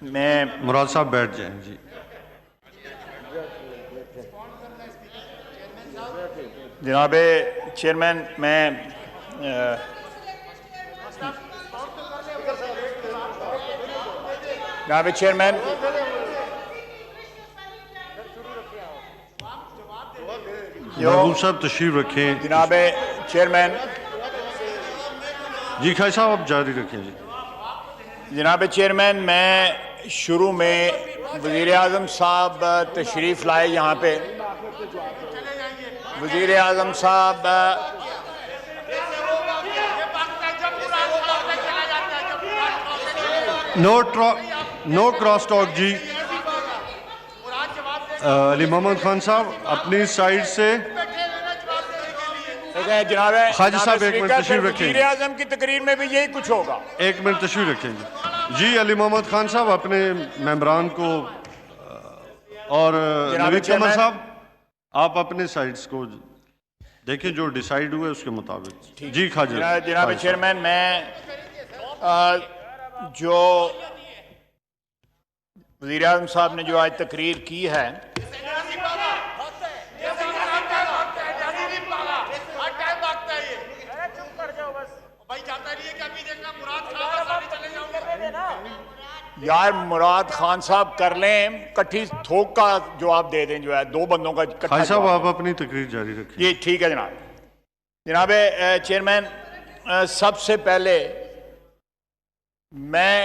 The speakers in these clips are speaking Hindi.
मैं मुराद साहब बैठ जाएं जी। जनाब चेयरमैन, मैं जनाब चेयरमैन महबूब साहब तशरीफ रखें। जनाब चेयरमैन जी खाई साहब आप जारी रखें जी। जनाब चेयरमैन, मैं शुरू में वज़ीर आज़म साहब तशरीफ़ लाए यहाँ पे। वज़ीर आज़म साहब नो क्रॉस टॉक जी। अली मोहम्मद खान साहब अपनी साइड से। जनाब खाजी साहब एक मिनट तशरीफ रखें। वज़ीर आज़म की तकरीर में भी यही कुछ होगा। एक मिनट तशरीफ रखें जी। अली मोहम्मद खान साहब अपने मेंबरान को और नवीद कमर साहब आप अपने साइड्स को देखें, जो डिसाइड हुए उसके मुताबिक जी। खाजी जनाब चेयरमैन, मैं जो वज़ीर आज़म साहब ने जो आज तकरीर की है, यार मुराद खान साहब कर लें, कट्ठी थोक का जवाब दे दें, जो है दो बंदों का खाई साहब आप अपनी तकरीर जारी रखें। ये ठीक है जनाब। जनाब चेयरमैन, सबसे पहले मैं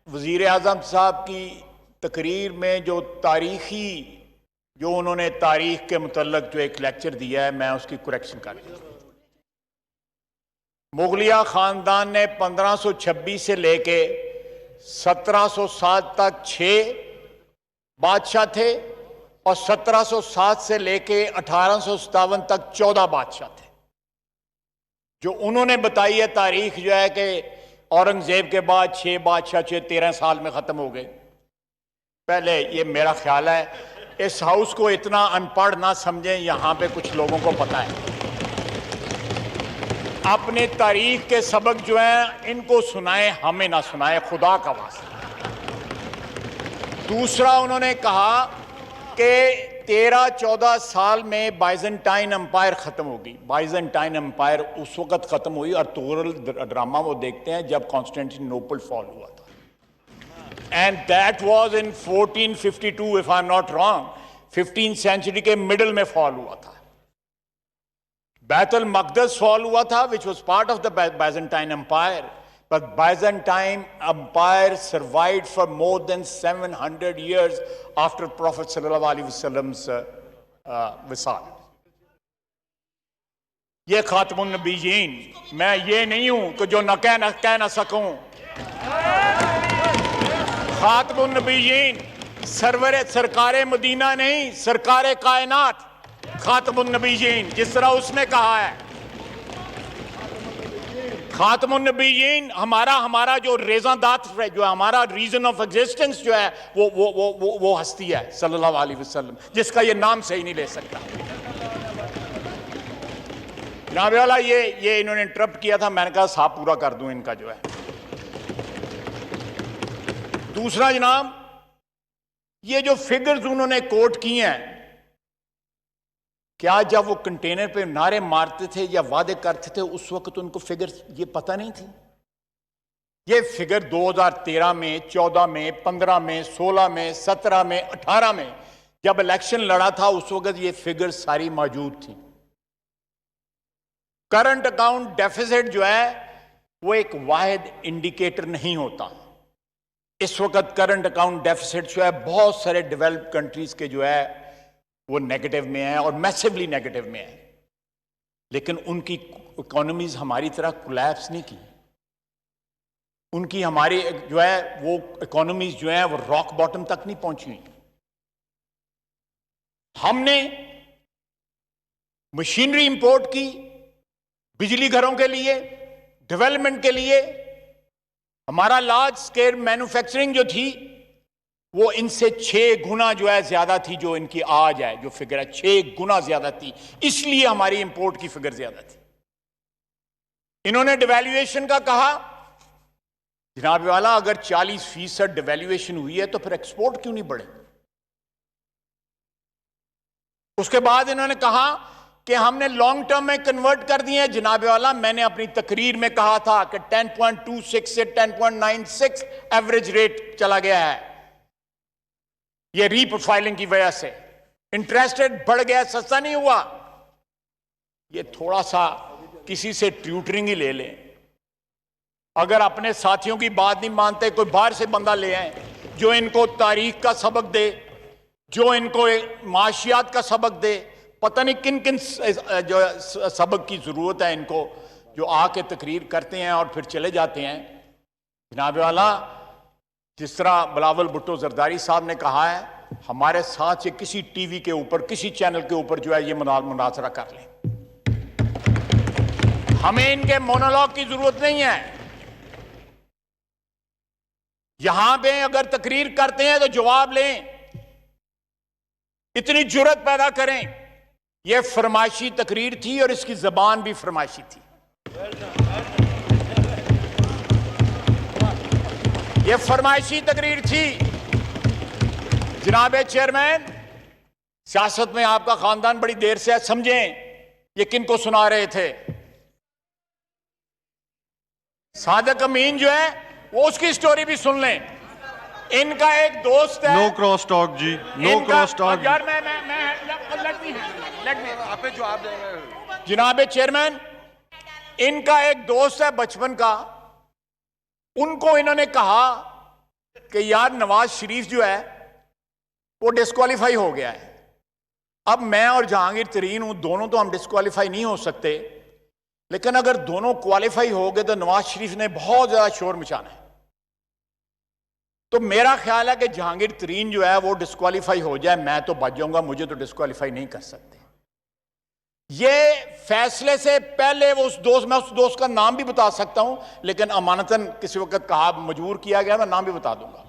वज़ीर आज़म साहब की तकरीर में जो उन्होंने तारीख के मुतल्लक जो एक लेक्चर दिया है, मैं उसकी कुरेक्शन कर दी। मुगलिया ख़ानदान ने 1526 से लेके 1707 तक 6 बादशाह थे और 1707 से लेके 1857 तक 14 बादशाह थे। जो उन्होंने बताई है तारीख जो है कि औरंगजेब के बाद 6 बादशाह 13 साल में ख़त्म हो गए। पहले ये मेरा ख्याल है, इस हाउस को इतना अनपढ़ ना समझें, यहाँ पे कुछ लोगों को पता है। अपने तारीख के सबक जो हैं इनको सुनाएं, हमें ना सुनाएं, खुदा का वास्ता। दूसरा, उन्होंने कहा कि 13-14 साल में बाइजेंटाइन एम्पायर खत्म होगी। बाइजेंटाइन एम्पायर उस वक्त खत्म हुई, और टोरल ड्रामा वो देखते हैं जब कॉन्स्टेंटिनोपल फॉल हुआ था, and that was in 1452 if I am not wrong. 15th century के मिडल में फॉल हुआ था। बैतुल मक़दस फॉल हुआ था, which was part of the Byzantine Empire, but Byzantine Empire survived for more than 700 years after Prophet sallallahu alaihi wasallam's विसाल। ये खातमुन नबीयीन, मैं ये नहीं हूं कि जो न कह ना सकूं। खातमुन नबीयीन सरकारे मदीना नहीं, सरकारे कायनात खातमुन नबीयीन, जिस तरह उसने कहा है। खातमुन नबीयीन हमारा जो रेज़ादात है, जो हमारा रीजन ऑफ एग्जिस्टेंस जो है, वो हस्ती है सल्लल्लाहु अलैहि वसल्लम, जिसका ये नाम सही नहीं ले सकता। जनाब वाला ये इन्होंने इंटरप्ट किया था, मैंने कहा साहब पूरा कर दूं इनका जो है। दूसरा जनाब, ये जो फिगर्स उन्होंने कोट किए हैं, क्या जब वो कंटेनर पे नारे मारते थे या वादे करते थे उस वक्त उनको फिगर ये पता नहीं थी? ये फिगर 2013 में, 14 में, 15 में, 16 में, 17 में, 18 में जब इलेक्शन लड़ा था, उस वक्त ये फिगर सारी मौजूद थी। करंट अकाउंट डेफिसिट जो है वो एक वाहिद इंडिकेटर नहीं होता। इस वक्त करंट अकाउंट डेफिसिट जो है बहुत सारे डेवलप्ड कंट्रीज के जो है वो नेगेटिव में है, और मैसिवली नेगेटिव में है। लेकिन उनकी इकोनॉमीज हमारी तरह कोलैप्स नहीं की। उनकी हमारी जो है वो इकोनॉमीज जो है वो रॉक बॉटम तक नहीं पहुंची हुई। हमने मशीनरी इंपोर्ट की बिजली घरों के लिए, डेवलपमेंट के लिए। हमारा लार्ज स्केल मैन्युफैक्चरिंग जो थी वो इनसे 6 गुना जो है ज्यादा थी, जो इनकी आज है जो फिगर है 6 गुना ज्यादा थी, इसलिए हमारी इंपोर्ट की फिगर ज्यादा थी। इन्होंने डिवैल्यूएशन का कहा, जनाब वाला, अगर 40% डिवैल्यूएशन हुई है तो फिर एक्सपोर्ट क्यों नहीं बढ़े? उसके बाद इन्होंने कहा कि हमने लॉन्ग टर्म में कन्वर्ट कर दिए हैं। जनाब वाला, मैंने अपनी तकरीर में कहा था कि 10.26 से 10.96 एवरेज रेट चला गया है। यह रीप्रोफाइलिंग की वजह से इंटरेस्ट रेट बढ़ गया, सस्ता नहीं हुआ। ये थोड़ा सा किसी से ट्यूटरिंग ही ले लें। अगर अपने साथियों की बात नहीं मानते, कोई बाहर से बंदा ले आए जो इनको तारीख का सबक दे, जो इनको माशियात का सबक दे। पता नहीं किन किन जो सबक की जरूरत है इनको, जो आके तकरीर करते हैं और फिर चले जाते हैं। जनाब वाला, जिस तरह बिलावल भुट्टो जरदारी साहब ने कहा है, हमारे साथ से किसी टीवी के ऊपर, किसी चैनल के ऊपर जो है ये मुनाजरा कर लें। हमें इनके मोनोलॉग की जरूरत नहीं है। यहां पे अगर तकरीर करते हैं तो जवाब लें, इतनी जुर्रत पैदा करें। यह फरमाइशी तकरीर थी और इसकी जबान भी फरमाइशी थी। यह फरमाइशी तकरीर थी। जनाब चेयरमैन, सियासत में आपका खानदान बड़ी देर से है, समझें ये किनको सुना रहे थे। सादिक अमीन जो है वो उसकी स्टोरी भी सुन लें। इनका एक दोस्त है। नो क्रॉस टॉक जी, नो क्रॉस टॉक। यार मैं आप जवाब देंगे जनाब चेयरमैन, इनका एक दोस्त है बचपन का। उनको इन्होंने कहा कि यार नवाज शरीफ जो है वो डिस्क्वालीफाई हो गया है। अब मैं और जहांगीर तरीन हूं, दोनों तो हम डिस्क्वालीफाई नहीं हो सकते, लेकिन अगर दोनों क्वालिफाई हो गए तो नवाज शरीफ ने बहुत ज्यादा शोर मचाना है। तो मेरा ख्याल है कि जहांगीर तरीन जो है वो डिस्क्वालीफाई हो जाए, मैं तो बच जाऊंगा, मुझे तो डिस्क्वालीफाई नहीं कर सकते। ये फैसले से पहले वो उस दोस्त, मैं उस दोस्त का नाम भी बता सकता हूं, लेकिन अमानतन किसी वक्त कहा, मजबूर किया गया, मैं नाम भी बता दूंगा।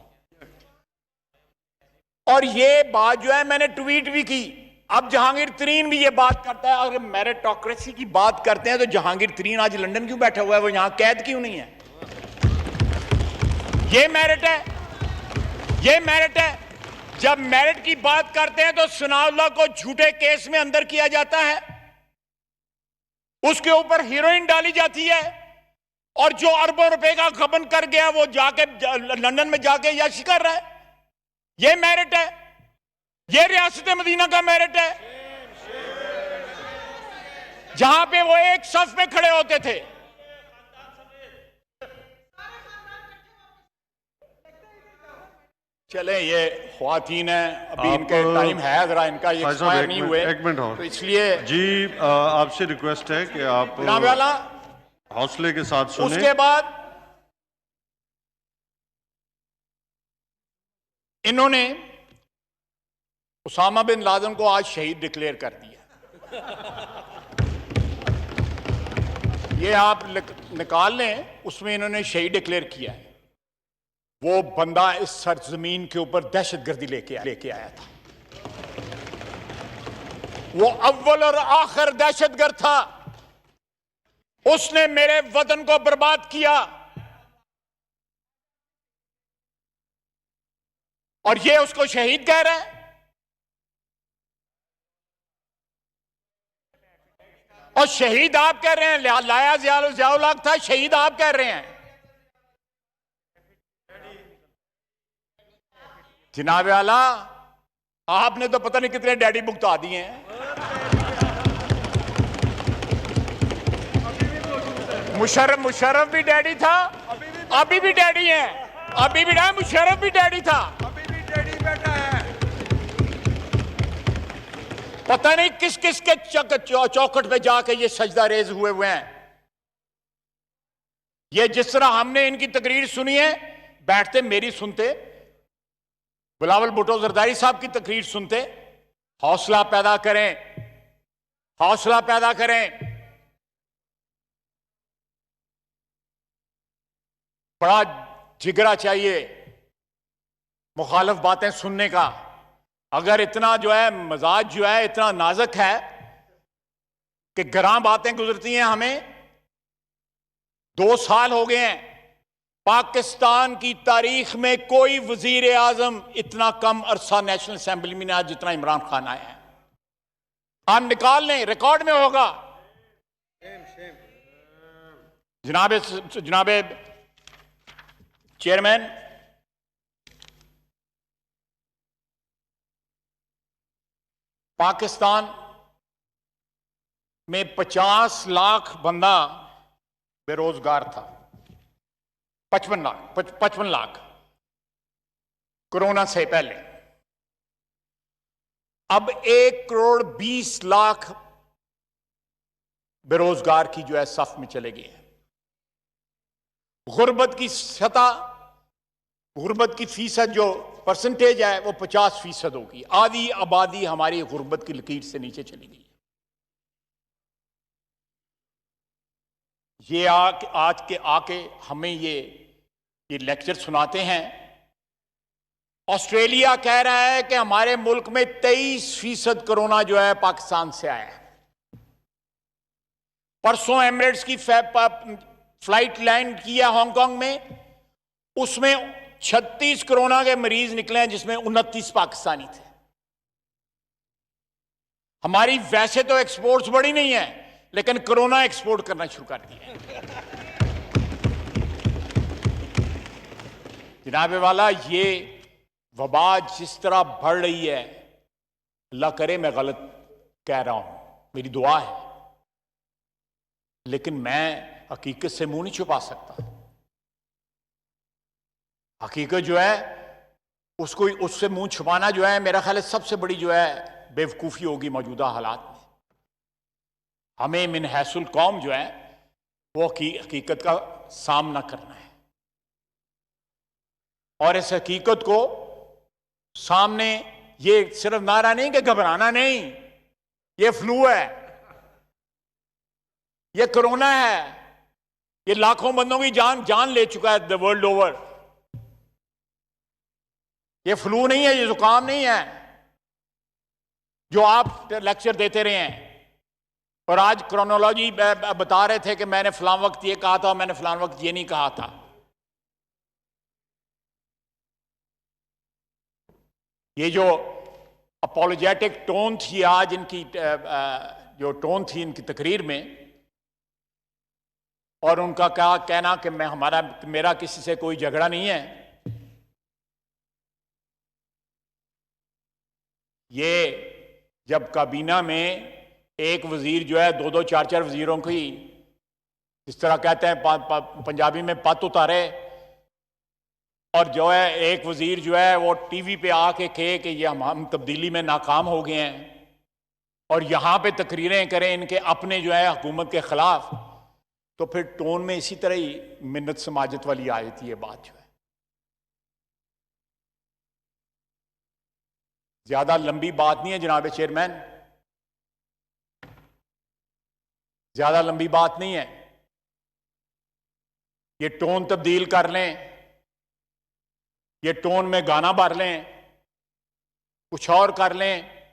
और ये बात जो है मैंने ट्वीट भी की। अब जहांगीर तरीन भी ये बात करता है। अगर मेरिटोक्रेसी की बात करते हैं तो जहांगीर तरीन आज लंदन क्यों बैठा हुआ है? वो यहां कैद क्यों नहीं है? ये मेरिट है, ये मेरिट है। जब मेरिट की बात करते हैं तो सनाउल्लाह को झूठे केस में अंदर किया जाता है, उसके ऊपर हीरोइन डाली जाती है, और जो अरबों रुपए का गबन कर गया वो जाके लंदन में जाके याशी कर रहा है। ये मेरिट है, ये रियासत मदीना का मेरिट है, जहां पे वो एक सफ में खड़े होते थे। चले, ये ख्वातीन है, अभी इनके टाइम है, जरा इनका ये एक्सपायर नहीं हुए, एक मिनट और तो इसलिए जी आपसे रिक्वेस्ट है कि आप जनाब वाला हौसले के साथ सुने। उसके बाद इन्होंने उसामा बिन लादेन को आज शहीद डिक्लेयर कर दिया। ये आप निकाल लें, उसमें इन्होंने शहीद डिक्लेयर किया है। वो बंदा इस सरजमीन के ऊपर दहशतगर्दी लेके आया था। वो अव्वल और आखिर दहशतगर्द था। उसने मेरे वतन को बर्बाद किया, और ये उसको शहीद कह रहा है। और शहीद आप कह रहे हैं, लाया जियाउल हक था, शहीद आप कह रहे हैं। जनाब आला, आपने तो पता नहीं कितने डैडी भुगता दिए हैं। मुशर्रफ भी डैडी था, अभी भी डैडी है, अभी भी डैडी, मुशर्रफ भी डैडी था, अभी भी डैडी बैठा है। पता नहीं किस किस के चौखट पे जाके ये सजदा रेज हुए हैं। ये जिस तरह हमने इनकी तकरीर सुनी है, बैठते मेरी सुनते, बिलावल भुट्टो जरदारी साहब की तकरीर सुनते। हौसला पैदा करें, हौसला पैदा करें। बड़ा जिगरा चाहिए मुखालिफ बातें सुनने का। अगर इतना जो है मिजाज जो है इतना नाजुक है कि गरां बातें गुजरती हैं, हमें 2 साल हो गए हैं, पाकिस्तान की तारीख में कोई वजीर आजम इतना कम अरसा नेशनल असेंबली में आज जितना इमरान खान आया है। आप निकाल लें, रिकॉर्ड में होगा। जनाबे चेयरमैन, पाकिस्तान में 50 लाख बंदा बेरोजगार था। 55 लाख कोरोना से पहले। अब 1,20,00,000 बेरोजगार की जो है सफ में चले गए हैं। गुर्बत की सतह, गुर्बत की फीसद जो परसेंटेज है वो 50% होगी। आधी आबादी हमारी गुर्बत की लकीर से नीचे चली गई है। ये आज के आके हमें ये लेक्चर सुनाते हैं। ऑस्ट्रेलिया कह रहा है कि हमारे मुल्क में 23% कोरोना जो है पाकिस्तान से आया है। परसों एमिरेट्स की फ्लाइट लैंड किया हांगकांग में, उसमें 36 कोरोना के मरीज निकले हैं, जिसमें 29 पाकिस्तानी थे। हमारी वैसे तो एक्सपोर्ट्स बड़ी नहीं है, लेकिन कोरोना एक्सपोर्ट करना शुरू कर दिया। जनाबे वाला, ये वबा जिस तरह बढ़ रही है, अल्लाह करे मैं गलत कह रहा हूं, मेरी दुआ है, लेकिन मैं हकीकत से मुंह नहीं छुपा सकता। हकीकत जो है उसको, उससे मुंह छुपाना जो है, मेरा ख्याल है सबसे बड़ी जो है बेवकूफी होगी मौजूदा हालात में। हमें मिन हैसुल कौम जो है वो हकीकत का सामना करना है, और इस हकीकत को सामने, ये सिर्फ नारा नहीं कि घबराना नहीं, ये फ्लू है, ये कोरोना है, ये लाखों बंदों की जान ले चुका है द वर्ल्ड ओवर। ये फ्लू नहीं है, ये जुकाम नहीं है जो आप लेक्चर देते रहे हैं। और आज क्रोनोलॉजी बता रहे थे कि मैंने फलां वक्त ये कहा था, मैंने फलां वक्त ये नहीं कहा था। ये जो अपोलोजेटिक टोन थी आज इनकी, जो टोन थी इनकी तकरीर में, और उनका क्या कहना कि मेरा किसी से कोई झगड़ा नहीं है, ये जब काबीना में एक वजीर जो है 2-2, 4-4 वजीरों की, इस तरह कहते हैं पंजाबी में, पत उतारे, और जो है एक वजीर जो है वो टीवी पे आके कहे कि ये हम तब्दीली में नाकाम हो गए हैं, और यहां पे तकरीरें करें इनके अपने जो है हुकूमत के खिलाफ, तो फिर टोन में इसी तरह ही मिन्नत समाजत वाली आ जाती है बात जो है। ज्यादा लंबी बात नहीं है जनाब चेयरमैन, ज्यादा लंबी बात नहीं है। ये टोन तब्दील कर लें, ये टोन में गाना भर लें, कुछ और कर लें,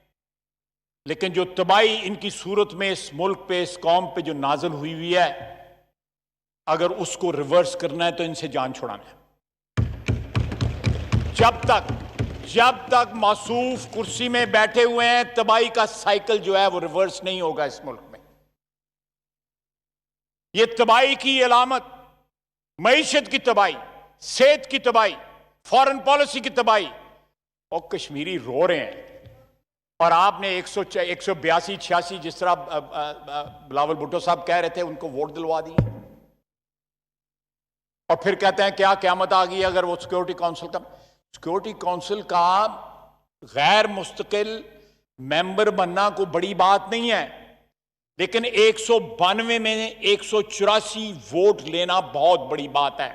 लेकिन जो तबाही इनकी सूरत में इस मुल्क पे, इस कौम पे जो नाज़िल हुई है, अगर उसको रिवर्स करना है तो इनसे जान छुड़ाना है। जब तक मासूफ कुर्सी में बैठे हुए हैं, तबाही का साइकिल जो है वो रिवर्स नहीं होगा इस मुल्क में। ये तबाही की अलामत, मईशत की तबाही, सेहत की तबाही, फॉरेन पॉलिसी की तबाही, और कश्मीरी रो रहे हैं। और आपने 182, 86 जिस तरह बिलावल भुट्टो साहब कह रहे थे, उनको वोट दिलवा दिए, और फिर कहते हैं क्या क़यामत आ गई अगर वो सिक्योरिटी काउंसिल का गैर मुस्तकिल मेंबर बनना कोई बड़ी बात नहीं है, लेकिन 192 में 184 वोट लेना बहुत बड़ी बात है।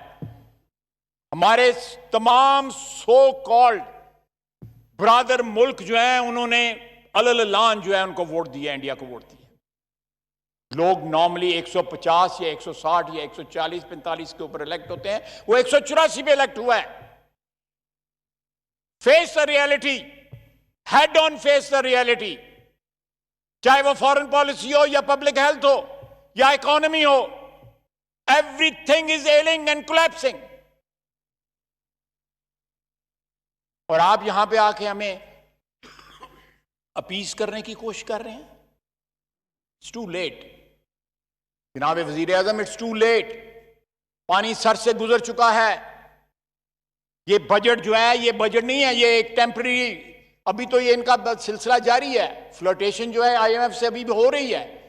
हमारे तमाम सो कॉल्ड ब्रादर मुल्क जो है, उन्होंने अललान जो है उनको वोट दिया, इंडिया को वोट दिया। लोग नॉर्मली 150 या 160 या 140, 45 के ऊपर इलेक्ट होते हैं, वो 184 पे इलेक्ट हुआ है। Face the reality, head on face the reality, चाहे वो फॉरेन पॉलिसी हो या पब्लिक हेल्थ हो या इकोनॉमी हो, एवरीथिंग इज एलिंग एंड कोलैप्सिंग। और आप यहां पे आके हमें अपीज करने की कोशिश कर रहे हैं। इट्स टू लेट जनाब वजीर आजम, इट्स टू लेट। पानी सर से गुजर चुका है। ये बजट जो है, ये बजट नहीं है, ये एक टेम्पररी, अभी तो ये इनका सिलसिला जारी है। फ्लर्टेशन जो है IMF से अभी भी हो रही है।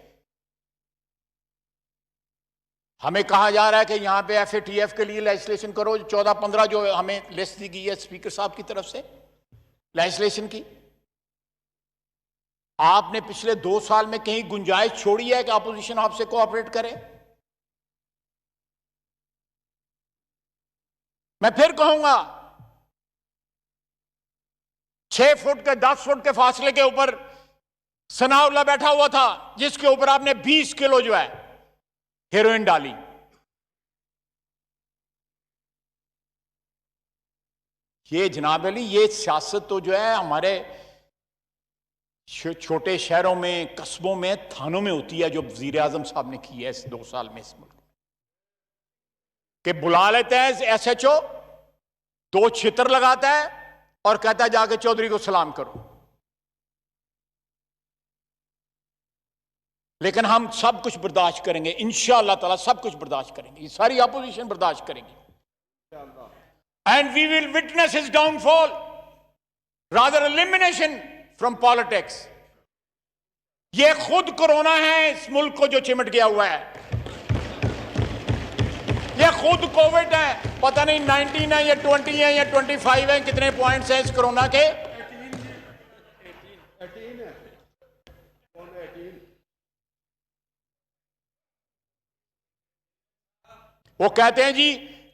हमें कहा जा रहा है कि यहां पे FATF के लिए लेजिस्लेशन करो, 14-15 जो हमें लिस्ट दी गई है स्पीकर साहब की तरफ से लेजिस्लेशन की। आपने पिछले 2 साल में कहीं गुंजाइश छोड़ी है कि अपोजिशन आपसे कोऑपरेट करे? मैं फिर कहूंगा, 6 फुट के 10 फुट के फासले के ऊपर सनाउल्लाह बैठा हुआ था, जिसके ऊपर आपने 20 किलो जो है हेरोइन डाली। ये जनाब अली, ये सियासत तो जो है हमारे छोटे शहरों में, कस्बों में, थानों में होती है, जो वजीर आजम साहब ने की है इस 2 साल में इस मुल्क के। बुला लेते हैं SHO, 2 छितर लगाता है और कहता है जाके चौधरी को सलाम करो। लेकिन हम सब कुछ बर्दाश्त करेंगे इंशाअल्लाह ताला, सब कुछ बर्दाश्त करेंगे। ये सारी अपोजिशन बर्दाश्त करेगी। And we will witness his downfall, rather elimination from politics. ये खुद कोरोना है इस मुल्क को जो चिमट गया हुआ है। ये खुद कोविड है। पता नहीं 19 है या 20 है या 25 है, कितने पॉइंट्स हैं इस कोरोना के। वो कहते हैं जी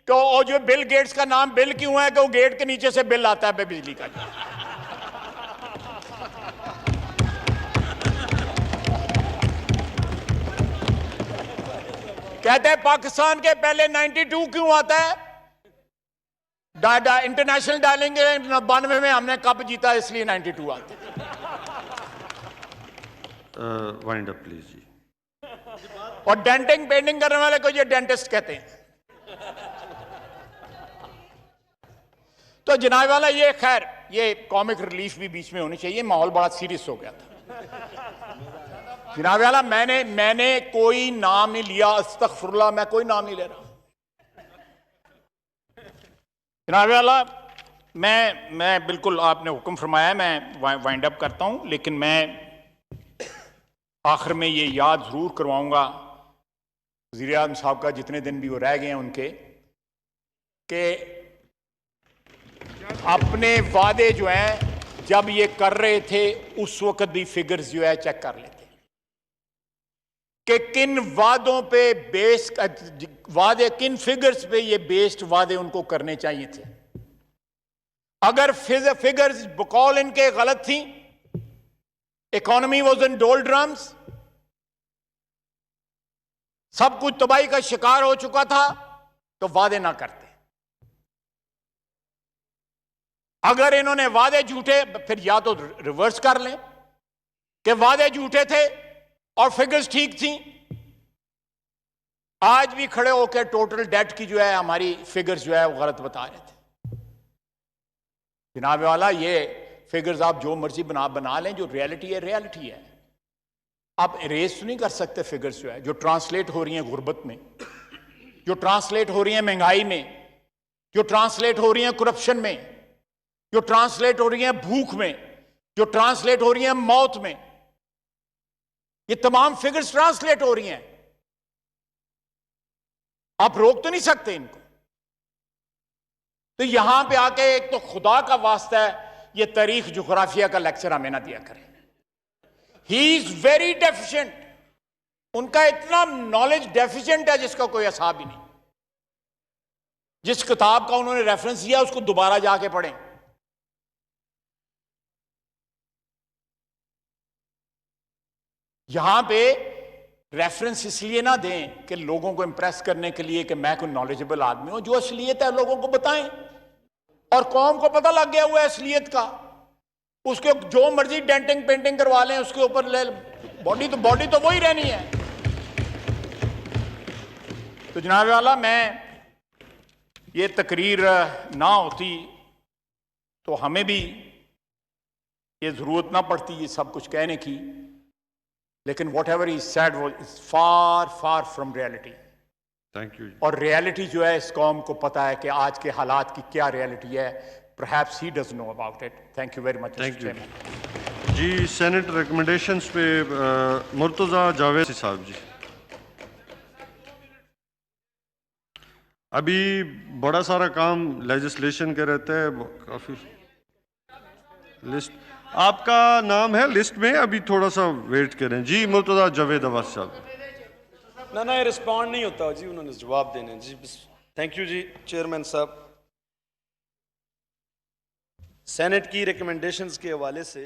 तो वो जो बिल गेट्स का नाम बिल क्यों है कि वो गेट के नीचे से बिल आता है बिजली का। कहते हैं पाकिस्तान के पहले 92 क्यों आता है? इंटरनेशनल डालेंगे 92 में हमने कप जीता, इसलिए 92 आता है। वाइंड अप प्लीज जी। और डेंटिंग पेंटिंग करने वाले को ये डेंटिस्ट कहते हैं। तो जनाब वाला, ये खैर ये कॉमिक रिलीफ भी बीच में होनी चाहिए, माहौल बड़ा सीरियस हो गया था। जनाब वाला, मैंने कोई नाम नहीं लिया, अस्तगफुरुल्लाह, मैं कोई नाम नहीं ले रहा। जनाब वाला, मैं बिल्कुल, आपने हुक्म फरमाया, मैं वाइंड अप करता हूं, लेकिन मैं आखिर में ये याद जरूर करवाऊंगा वज़ीर आज़म साहब का, जितने दिन भी वो रह गए हैं उनके, कि अपने वादे जो हैं जब ये कर रहे थे उस वक्त भी फिगर्स जो है चेक कर लेते कि किन वादों पे बेस वादे, किन फिगर्स पे ये बेस्ड वादे उनको करने चाहिए थे। अगर फिगर्स बकौल इनके गलत थी, इकोनॉमी वाज इन डोलड्रम्स, सब कुछ तबाही का शिकार हो चुका था, तो वादे ना करते। अगर इन्होंने वादे झूठे, फिर या तो रिवर्स कर लें कि वादे झूठे थे और फिगर्स ठीक थी। आज भी खड़े होकर टोटल डेट की जो है हमारी फिगर्स जो है वो गलत बता रहे थे। जनाब वाला, ये फिगर्स आप जो मर्जी बना लें, जो रियलिटी है रियलिटी है। आप इरेज तो नहीं कर सकते फिगर्स जो है, जो ट्रांसलेट हो रही हैं गुर्बत में, जो ट्रांसलेट हो रही हैं महंगाई में, जो ट्रांसलेट हो रही हैं करप्शन में, जो ट्रांसलेट हो रही हैं भूख में, जो ट्रांसलेट हो रही हैं मौत में। ये तमाम फिगर्स ट्रांसलेट हो रही हैं। आप रोक तो नहीं सकते इनको। तो यहां पे आके एक तो खुदा का वास्ता है, ये तारीख जुग्राफिया का लेक्चर हमें ना दिया करें। He is very deficient. उनका इतना नॉलेज डेफिशिएंट है जिसका कोई हिसाब ही नहीं। जिस किताब का उन्होंने रेफरेंस दिया उसको दोबारा जाके पढ़ें। यहां पे रेफरेंस इसलिए ना दें कि लोगों को इंप्रेस करने के लिए कि मैं कोई नॉलेजेबल आदमी हूं। जो असलियत है लोगों को बताएं, और कौम को पता लग गया हुआ है असलियत का। उसके जो मर्जी डेंटिंग पेंटिंग करवा लें उसके ऊपर ले, बॉडी तो वही रहनी है। तो जनाब वाला, मैं ये तकरीर ना होती तो हमें भी ये ज़रूरत ना पड़ती ये सब कुछ कहने की, लेकिन वॉट एवर इज सैड वो is far far from reality. Thank you. और रियलिटी जो है इस कौम को पता है कि आज के हालात की क्या रियलिटी है। Perhaps he doesn't know about it. Thank you very much. Thank you ji. Senate recommendations पे मुर्तज़ा जावेद साहब जी। अभी बड़ा सारा काम लेजिस्लेशन के रहते हैं, काफ़ी लिस्ट आपका नाम है लिस्ट में, अभी थोड़ा सा वेट करें जी। मुर्तज़ा जावेद अब्बास साहब। ना ये रिस्पॉन्ड नहीं होता जी, उन्होंने जवाब देने जी। थैंक यू जी चेयरमैन साहब। सेनेट की रिकमेंडेशंस के हवाले से